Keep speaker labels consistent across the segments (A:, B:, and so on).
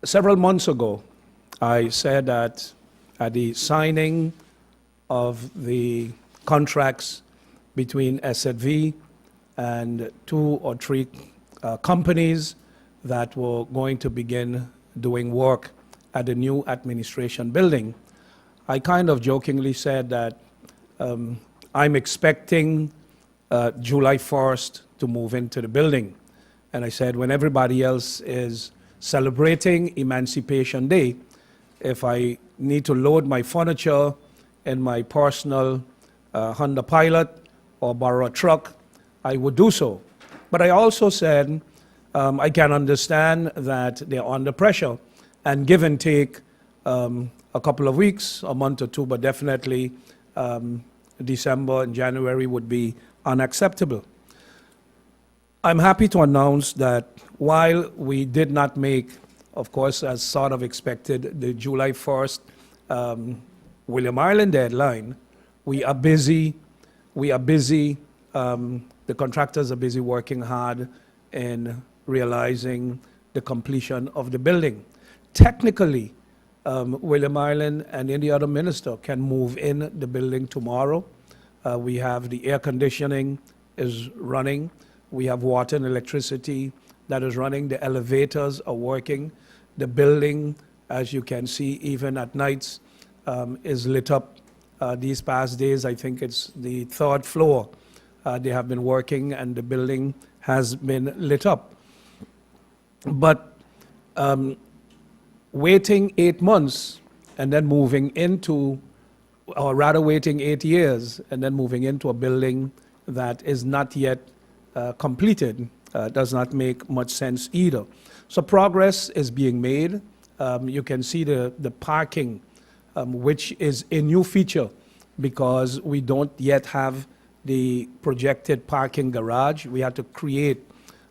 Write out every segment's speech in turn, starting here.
A: Several months ago, I said that at the signing of the contracts between SZV and 2 or 3 companies that were going to begin doing work at the new administration building, I kind of jokingly said that I'm expecting July 1st to move into the building. And I said, when everybody else is celebrating Emancipation Day, if I need to load my furniture in my personal Honda Pilot or borrow a truck, I would do so. But I also said I can understand that they're under pressure, and give and take a couple of weeks, a month or two, but definitely December and January would be unacceptable. I'm happy to announce that while we did not make, of course, as sort of expected, the July 1st William Ireland deadline, we are busy. The contractors are busy working hard in realizing the completion of the building. Technically, William Ireland and any other minister can move in the building tomorrow. We have the air conditioning is running. We have water and electricity that is running. The elevators are working. The building, as you can see, even at nights, is lit up. These past days, I think it's the 3rd floor. They have been working and the building has been lit up. But waiting 8 months and then moving into, or rather waiting 8 years and then moving into a building that is not yet completed does not make much sense either. So progress is being made. You can see the parking, which is a new feature because we don't yet have the projected parking garage. We had to create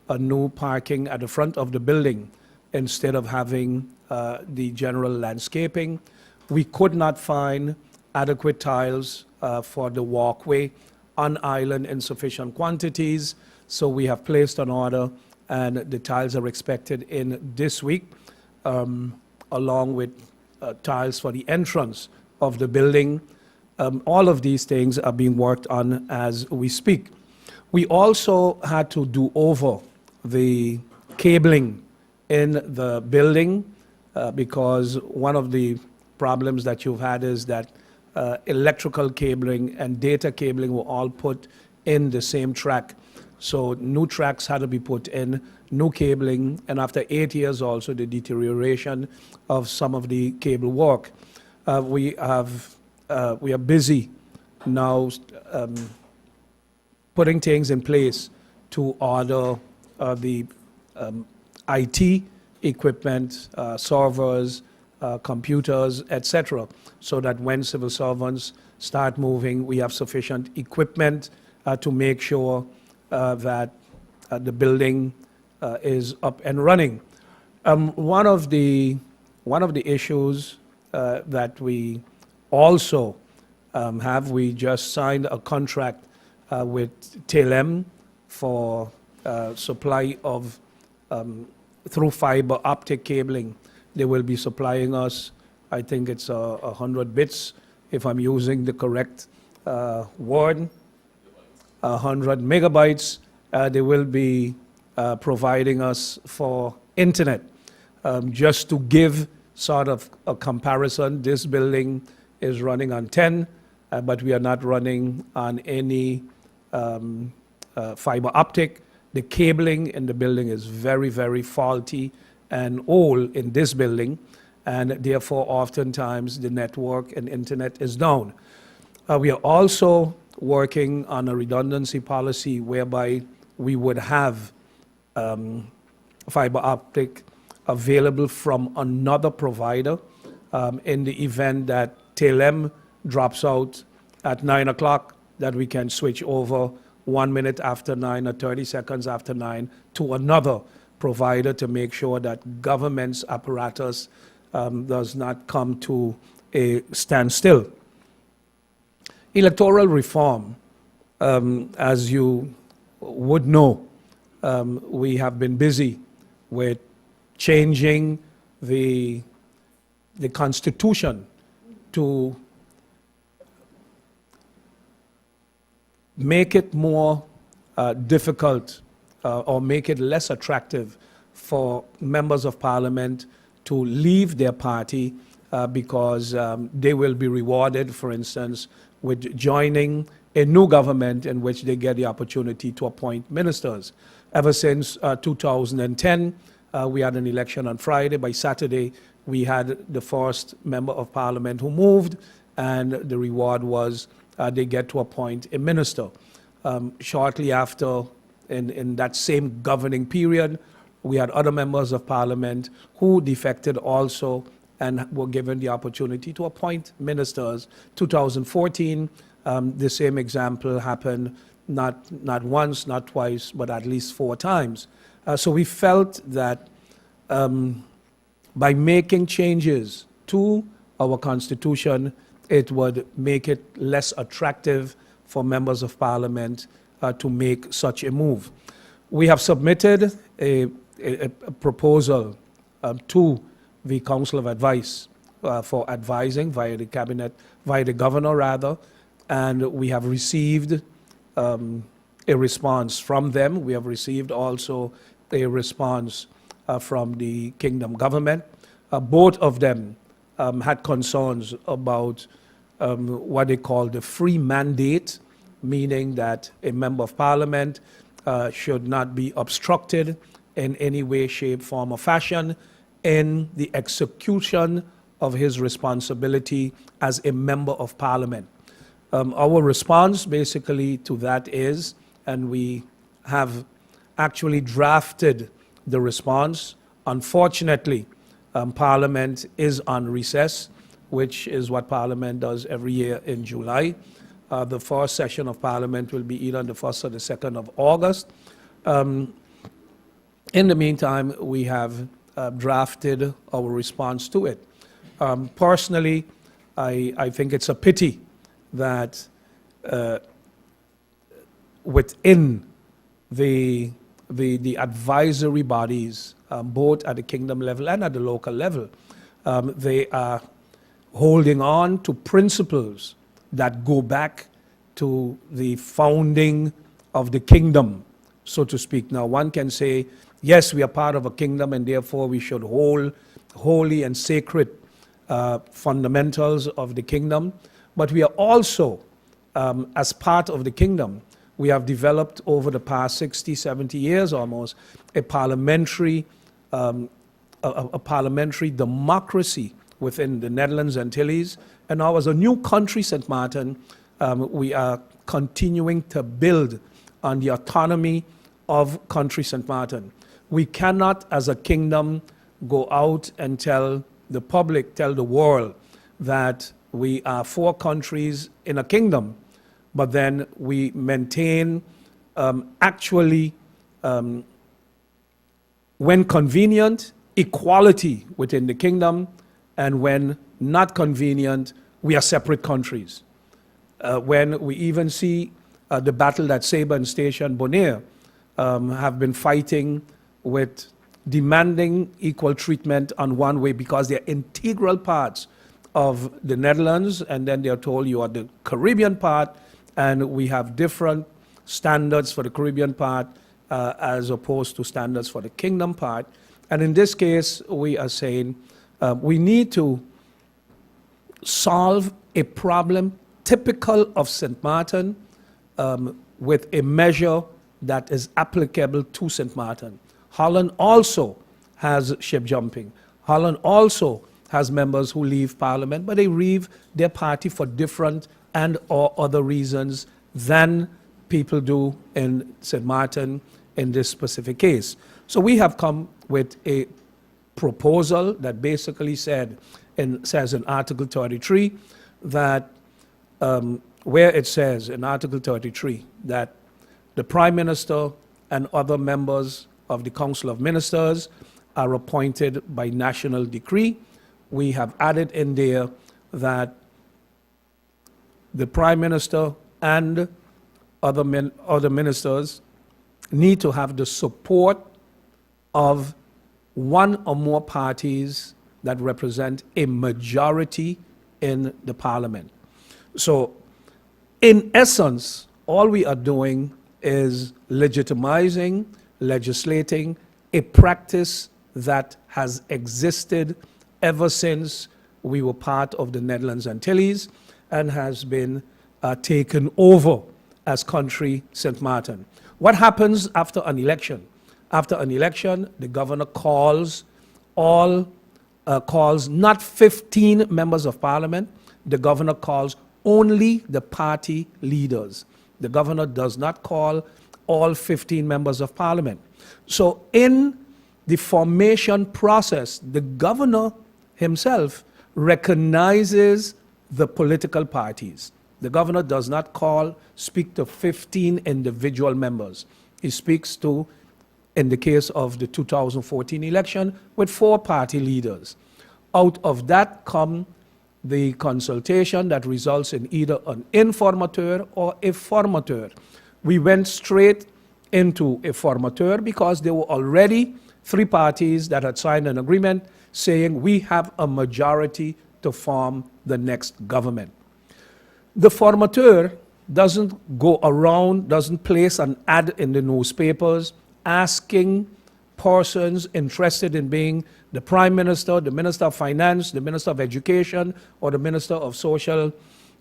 A: a new parking at the front of the building instead of having the general landscaping. We could not find adequate tiles for the walkway on island in sufficient quantities, so we have placed an order and the tiles are expected in this week, along with tiles for the entrance of the building. All of these things are being worked on as we speak. We also had to do over the cabling in the building because one of the problems that you've had is that electrical cabling and data cabling were all put in the same track. So new tracks had to be put in, new cabling, and after 8 years also the deterioration of some of the cable work. We are busy now putting things in place to order the IT equipment, servers, computers, etc., so that when civil servants start moving, we have sufficient equipment to make sure that the building is up and running. One of the issues that we also have, we just signed a contract with TLM for supply of through fiber optic cabling. They will be supplying us, I think it's 100 bits, if I'm using the correct word, 100 megabytes. They will be providing us for internet. Just to give sort of a comparison, this building is running on 10, but we are not running on any fiber optic. The cabling in the building is very, very faulty and old in this building, and therefore oftentimes the network and internet is down. We are also working on a redundancy policy whereby we would have fiber optic available from another provider in the event that TLM drops out at 9 o'clock, that we can switch over 1 minute after 9 or 30 seconds after 9 to another provider to make sure that government's apparatus does not come to a standstill. Electoral reform, as you would know, we have been busy with changing the Constitution to make it more difficult or make it less attractive for members of parliament to leave their party because they will be rewarded, for instance, with joining a new government in which they get the opportunity to appoint ministers. Ever since 2010, we had an election on Friday. By Saturday, we had the first member of parliament who moved, and the reward was they get to appoint a minister. Shortly after, in that same governing period, we had other members of parliament who defected also and were given the opportunity to appoint ministers. 2014, the same example happened not once, not twice, but at least 4 times. So we felt that by making changes to our Constitution, it would make it less attractive for members of parliament to make such a move. We have submitted a proposal to the Council of Advice for advising via the cabinet, via the governor rather, and we have received a response from them. We have received also a response from the Kingdom government. Both of them had concerns about what they call the free mandate, meaning that a member of parliament should not be obstructed in any way, shape, form, or fashion in the execution of his responsibility as a member of parliament. Our response basically to that is, and we have actually drafted the response. Unfortunately, Parliament is on recess, which is what Parliament does every year in July. The first session of Parliament will be either on the 1st or the 2nd of August. In the meantime, we have drafted our response to it. Personally, I think it's a pity that within the advisory bodies, both at the kingdom level and at the local level, they are holding on to principles that go back to the founding of the kingdom, so to speak. Now, one can say, yes, we are part of a kingdom and therefore we should hold holy and sacred fundamentals of the kingdom, but we are also, as part of the kingdom, we have developed over the past 60, 70 years almost, a parliamentary democracy within the Netherlands Antilles. And now as a new country, St. Martin, we are continuing to build on the autonomy of country St. Martin. We cannot, as a kingdom, go out and tell the public, tell the world that we are 4 countries in a kingdom, but then we maintain actually, when convenient, equality within the kingdom, and when not convenient, we are separate countries. When we even see the battle that Sabre and Station Bonaire have been fighting with demanding equal treatment on one way because they're integral parts of the Netherlands, and then they're told you are the Caribbean part, and we have different standards for the Caribbean part as opposed to standards for the kingdom part. And in this case, we are saying we need to solve a problem typical of St. Martin with a measure that is applicable to St. Martin. Holland also has ship jumping. Holland also has members who leave Parliament, but they leave their party for different and or other reasons than people do in St. Martin in this specific case. So we have come with a proposal that basically says in Article 33 that where it says in Article 33 that the Prime Minister and other members of the Council of Ministers are appointed by national decree. We have added in there that the Prime Minister and other ministers need to have the support of one or more parties that represent a majority in the parliament. So, in essence, all we are doing is legitimizing, legislating a practice that has existed ever since we were part of the Netherlands Antilles and has been taken over as country St. Martin. What happens after an election? After an election, the governor calls not 15 members of parliament, the governor calls only the party leaders. The governor does not call all 15 members of parliament. So in the formation process, the governor himself recognizes the political parties. The governor does not speak to 15 individual members. He speaks to, in the case of the 2014 election, with 4 party leaders. Out of that come the consultation that results in either an informateur or a formateur. We went straight into a formateur because there were already 3 parties that had signed an agreement saying we have a majority to form the next government. The formateur doesn't go around, doesn't place an ad in the newspapers asking persons interested in being the Prime Minister, the Minister of Finance, the Minister of Education, or the Minister of Social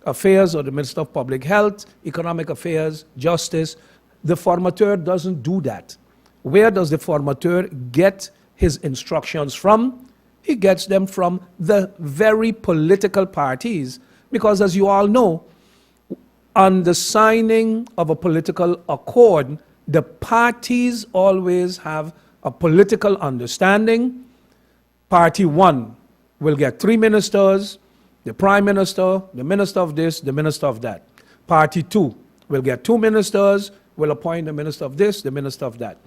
A: Affairs, or the Minister of Public Health, Economic Affairs, Justice. The formateur doesn't do that. Where does the formateur get his instructions from? He gets them from the very political parties, because as you all know, on the signing of a political accord, the parties always have a political understanding. Party 1 will get 3 ministers, the Prime Minister, the Minister of this, the Minister of that. Party 2 will get 2 ministers, will appoint the Minister of this, the Minister of that.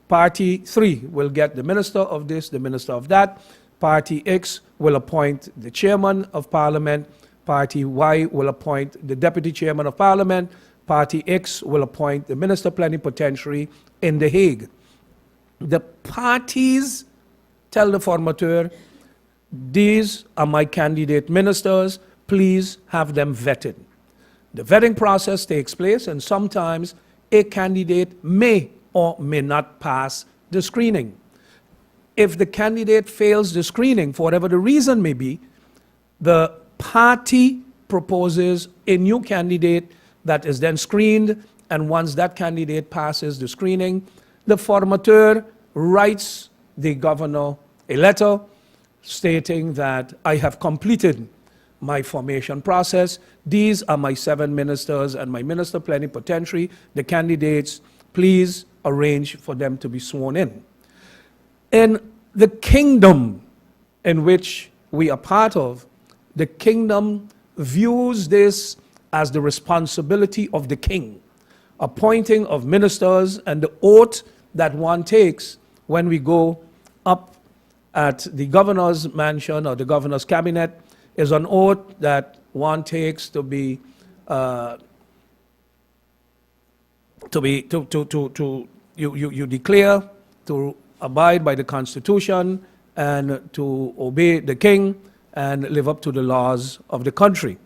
A: Party 3 will get the Minister of this, the Minister of that. Party X will appoint the Chairman of Parliament. Party Y will appoint the Deputy Chairman of Parliament. Party X will appoint the Minister Plenipotentiary in The Hague. The parties tell the formateur, these are my candidate ministers, please have them vetted. The vetting process takes place, and sometimes a candidate may or may not pass the screening. If the candidate fails the screening, for whatever the reason may be, the party proposes a new candidate that is then screened, and once that candidate passes the screening, the formateur writes the governor a letter stating that I have completed my formation process. These are my 7 ministers and my minister plenipotentiary. The candidates, please arrange for them to be sworn in. In the kingdom in which we are part of, the kingdom views this as the responsibility of the king, appointing of ministers, and the oath that one takes when we go up at the governor's mansion or the governor's cabinet is an oath that one takes to be you declare to abide by the Constitution and to obey the king and live up to the laws of the country.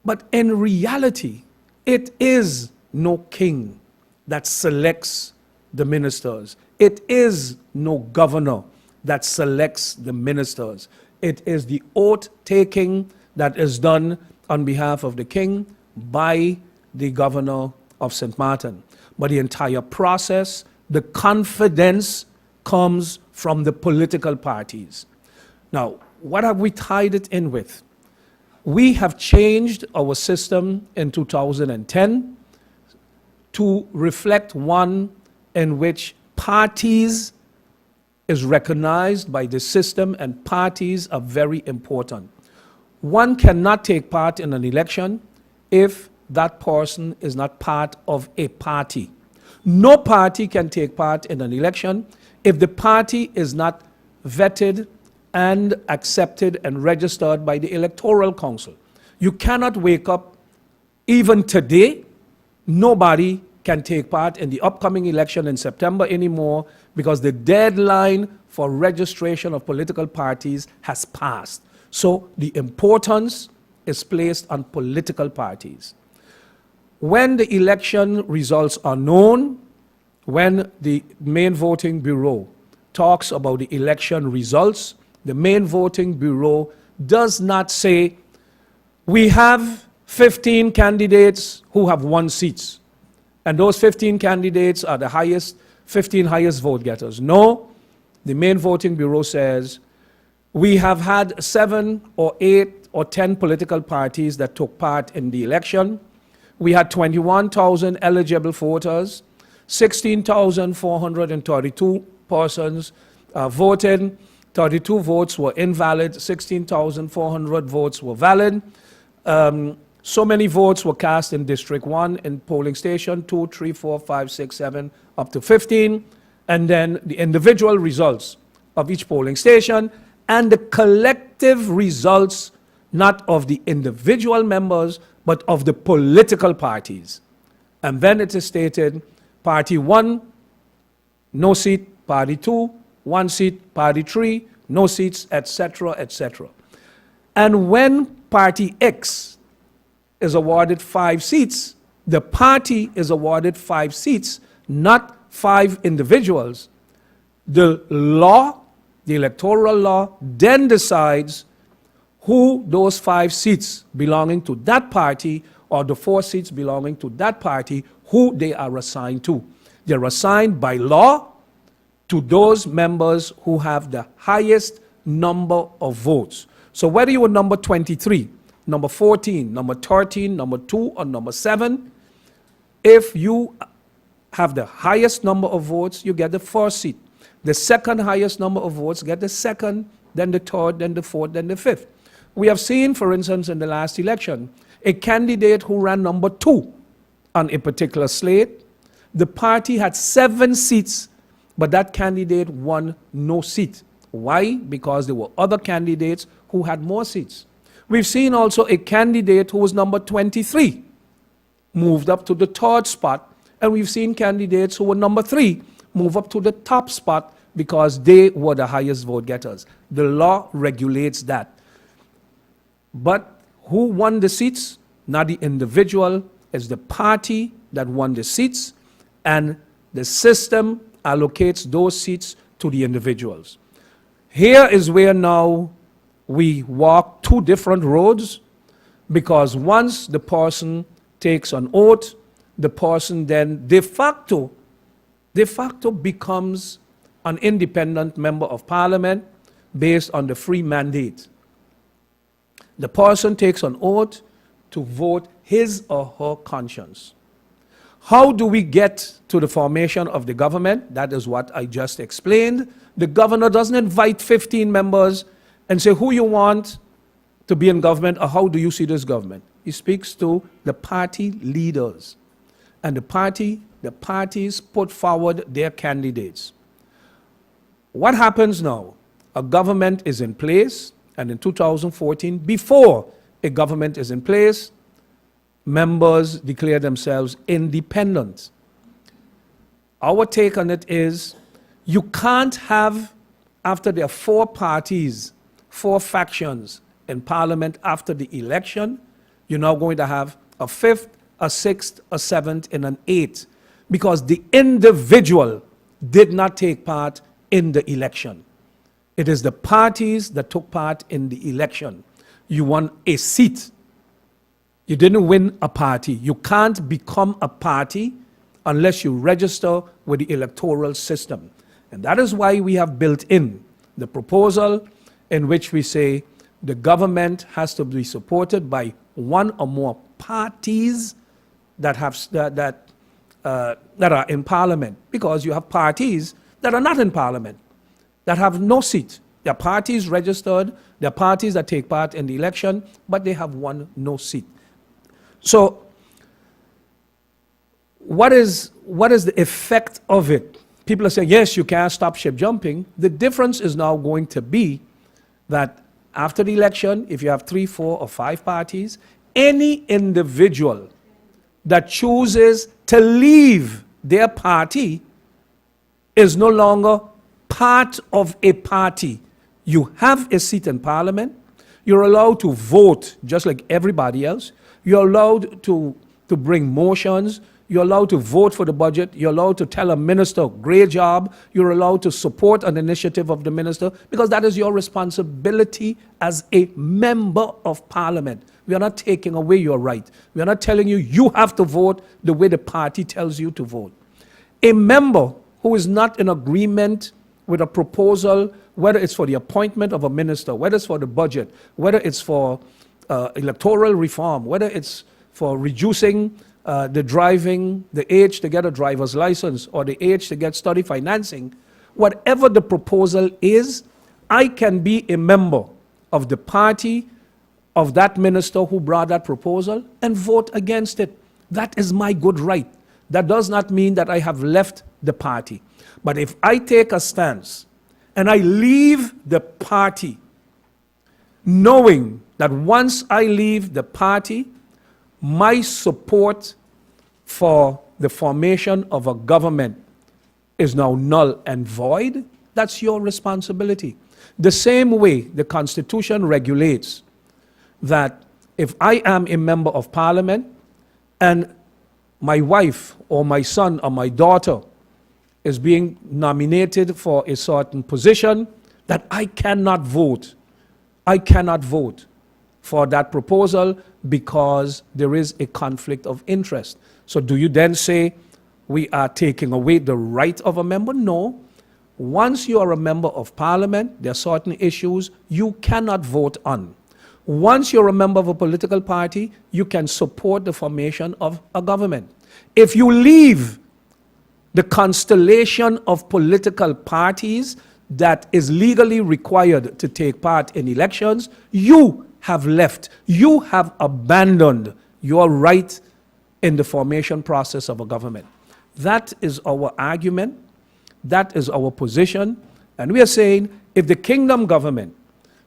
A: But in reality, it is no king that selects the ministers. It is no governor that selects the ministers. It is the oath taking that is done on behalf of the king by the governor of St. Martin. But the entire process, the confidence comes from the political parties. Now, what have we tied it in with? We have changed our system in 2010 to reflect one in which parties is recognized by the system, and parties are very important. One cannot take part in an election if that person is not part of a party. No party can take part in an election if the party is not vetted and accepted and registered by the Electoral Council. You cannot wake up, even today, nobody can take part in the upcoming election in September anymore because the deadline for registration of political parties has passed. So the importance is placed on political parties. When the election results are known, when the main voting bureau talks about the election results, the main voting bureau does not say, we have 15 candidates who have won seats, and those 15 candidates are the 15 highest vote getters. No, the main voting bureau says, we have had 7 or 8 or 10 political parties that took part in the election. We had 21,000 eligible voters, 16,432 persons voted, 32 votes were invalid, 16,400 votes were valid. So many votes were cast in District 1 in polling station 2, 3, 4, 5, 6, 7, up to 15, and then the individual results of each polling station and the collective results not of the individual members but of the political parties. And then it is stated, Party 1, no seat, Party 2, 1 seat, Party 3, no seats, etc., etc. And when Party X is awarded 5 seats, the party is awarded 5 seats, not 5 individuals. The law, the electoral law, then decides who those 5 seats belonging to that party or the 4 seats belonging to that party, who they are assigned to. They're assigned by law to those members who have the highest number of votes. So whether you were number 23, number 14, number 13, number 2, or number 7, if you have the highest number of votes, you get the first seat. The second highest number of votes get the second, then the third, then the fourth, then the fifth. We have seen, for instance, in the last election, a candidate who ran number 2 on a particular slate. The party had 7 seats, but that candidate won no seat. Why? Because there were other candidates who had more seats. We've seen also a candidate who was number 23 moved up to the 3rd spot, and we've seen candidates who were number 3 move up to the top spot because they were the highest vote getters. The law regulates that. But who won the seats? Not the individual, it's the party that won the seats, and the system allocates those seats to the individuals. Here is where now we walk 2 different roads, because once the person takes an oath, the person then de facto becomes an independent member of parliament based on the free mandate. The person takes an oath to vote his or her conscience. How do we get to the formation of the government? That is what I just explained. The governor doesn't invite 15 members and say who you want to be in government or how do you see this government. He speaks to the party leaders. And the parties put forward their candidates. What happens now? A government is in place, and in 2014, before a government is in place, members declare themselves independent. Our take on it is, you can't have, after there are 4 parties, 4 factions in parliament after the election, you're now going to have a 5th, a 6th, a 7th, and an 8th, because the individual did not take part in the election. It is the parties that took part in the election. You won a seat. You didn't win a party. You can't become a party unless you register with the electoral system. And that is why we have built in the proposal in which we say the government has to be supported by 1 or more parties that are in parliament, because you have parties that are not in parliament, that have no seat. There are parties registered, there are parties that take part in the election, but they have won no seat. So what is the effect of it? People are saying, yes, you can't stop ship jumping. The difference is now going to be that after the election, if you have 3, 4, or 5 parties, any individual that chooses to leave their party is no longer part of a party. You have a seat in parliament. You're allowed to vote just like everybody else. You're allowed to bring motions. You're allowed to vote for the budget. You're allowed to tell a minister, great job. You're allowed to support an initiative of the minister because that is your responsibility as a member of parliament. We are not taking away your right. We are not telling you you have to vote the way the party tells you to vote. A member who is not in agreement with a proposal, whether it's for the appointment of a minister, whether it's for the budget, whether it's for electoral reform, whether it's for reducing the age to get a driver's license or the age to get study financing, whatever the proposal is, I can be a member of the party of that minister who brought that proposal and vote against it. That is my good right. That does not mean that I have left the party. But if I take a stance and I leave the party, knowing that once I leave the party, my support for the formation of a government is now null and void, that's your responsibility. The same way the Constitution regulates that if I am a member of parliament and my wife or my son or my daughter is being nominated for a certain position, that I cannot vote. I cannot vote for that proposal because there is a conflict of interest. So do you then say we are taking away the right of a member? No. Once you are a member of parliament, there are certain issues you cannot vote on. Once you're a member of a political party, you can support the formation of a government. If you leave the constellation of political parties that is legally required to take part in elections, you have left, you have abandoned your right in the formation process of a government. That is our argument, that is our position, and we are saying if the kingdom government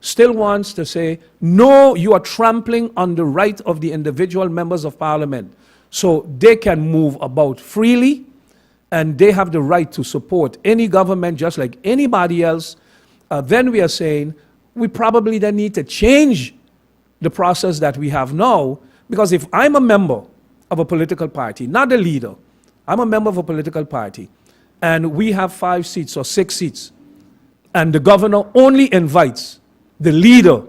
A: still wants to say, no, you are trampling on the right of the individual members of parliament, so they can move about freely, and they have the right to support any government just like anybody else, then we are saying we probably then need to change the process that we have now, because if I'm a member of a political party, not the leader, I'm a member of a political party, and we have 5 seats or 6 seats, and the governor only invites the leader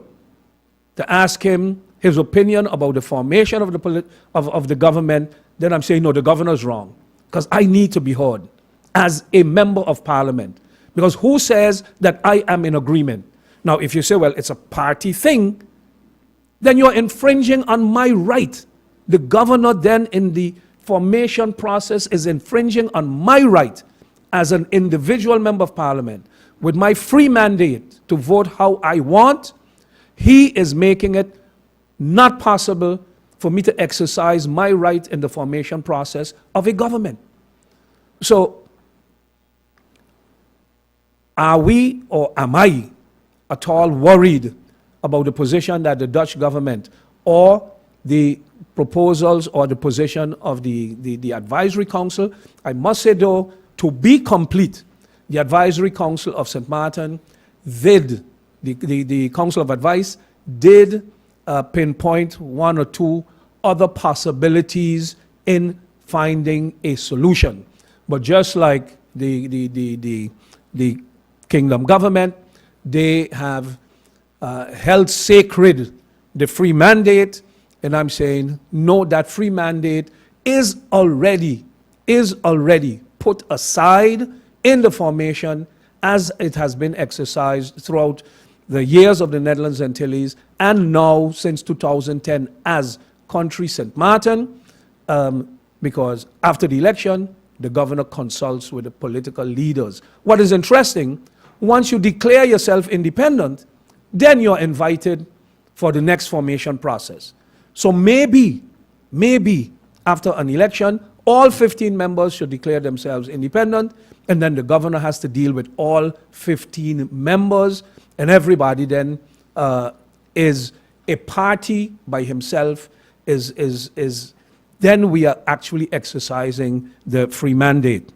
A: to ask him his opinion about the formation of the government, then I'm saying, no, the governor's wrong. Because I need to be heard as a member of parliament. Because who says that I am in agreement? Now, if you say, well, it's a party thing, then you're infringing on my right. The governor then in the formation process is infringing on my right as an individual member of parliament. With my free mandate to vote how I want, he is making it not possible for me to exercise my right in the formation process of a government. So, are we or am I at all worried about the position that the Dutch government or the proposals or the position of the advisory council? I must say though, to be complete, the advisory council of St. Martin did, the council of advice did pinpoint 1 or 2 other possibilities in finding a solution. But just like the kingdom government, they have held sacred the free mandate, and I'm saying, no, that free mandate is already put aside in the formation as it has been exercised throughout the years of the Netherlands Antilles and now since 2010 as country St. Martin, because after the election, the governor consults with the political leaders. What is interesting, once you declare yourself independent, then you're invited for the next formation process. So maybe after an election, all 15 members should declare themselves independent, and then the governor has to deal with all 15 members, and everybody then is a party by himself, is then we are actually exercising the free mandate.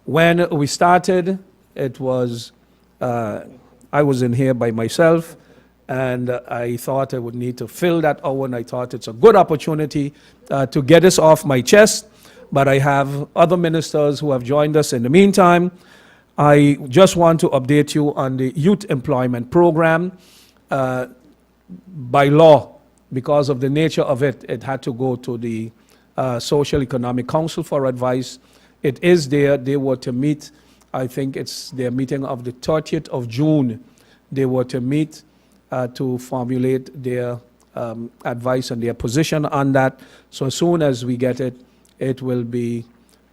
A: When we started, it was, I was in here by myself, and I thought I would need to fill that hour, and I thought it's a good opportunity to get this off my chest. But I have other ministers who have joined us in the meantime. I just want to update you on the youth employment program. By law, because of the nature of it, it had to go to the Social Economic Council for advice. It is there. They were to meet, I think it's their meeting of the 30th of June. They were to meet to formulate their advice and their position on that. So as soon as we get it, it will be,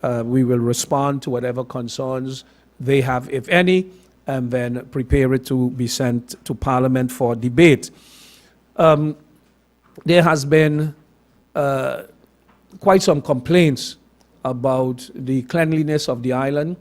A: we will respond to whatever concerns they have, if any, and then prepare it to be sent to Parliament for debate. There has been quite some complaints about the cleanliness of the island.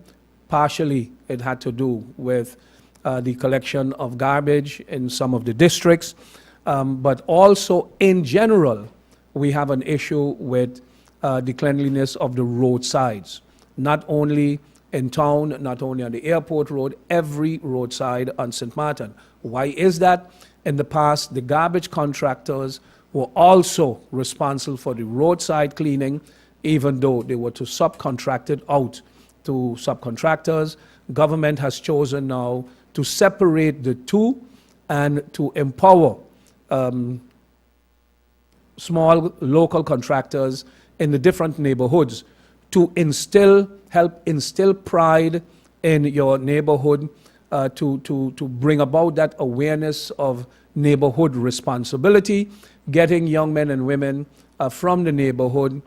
A: Partially, it had to do with the collection of garbage in some of the districts, but also in general, we have an issue with the cleanliness of the roadsides, not only in town, not only on the airport road, every roadside on St. Martin. Why is that? In the past, the garbage contractors were also responsible for the roadside cleaning, even though they were to subcontract it out to subcontractors. Government has chosen now to separate the two and to empower small local contractors in the different neighborhoods to help instill pride in your neighborhood, to bring about that awareness of neighborhood responsibility, getting young men and women from the neighborhood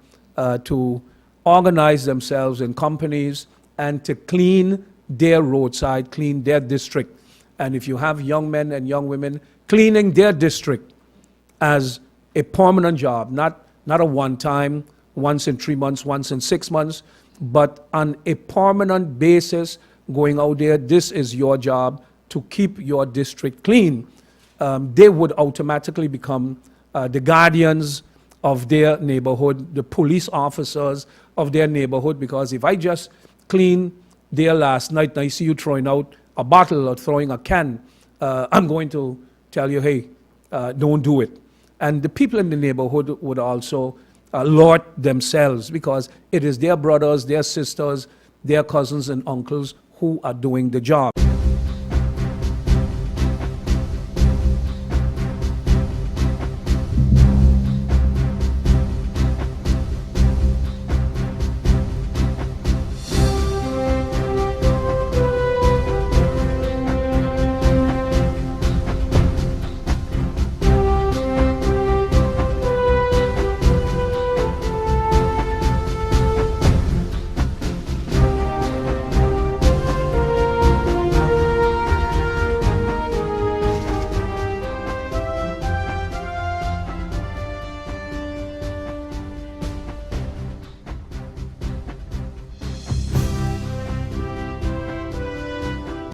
A: to organize themselves in companies and to clean their roadside, clean their district. And if you have young men and young women cleaning their district as a permanent job, not a one-time, once in 3 months, once in 6 months, but on a permanent basis, going out there, this is your job to keep your district clean. They would automatically become the guardians of their neighborhood, the police officers of their neighborhood, because if I just clean there last night and I see you throwing out a bottle or throwing a can, I'm going to tell you, hey, don't do it. And the people in the neighborhood would also alert themselves, because it is their brothers, their sisters, their cousins and uncles who are doing the job.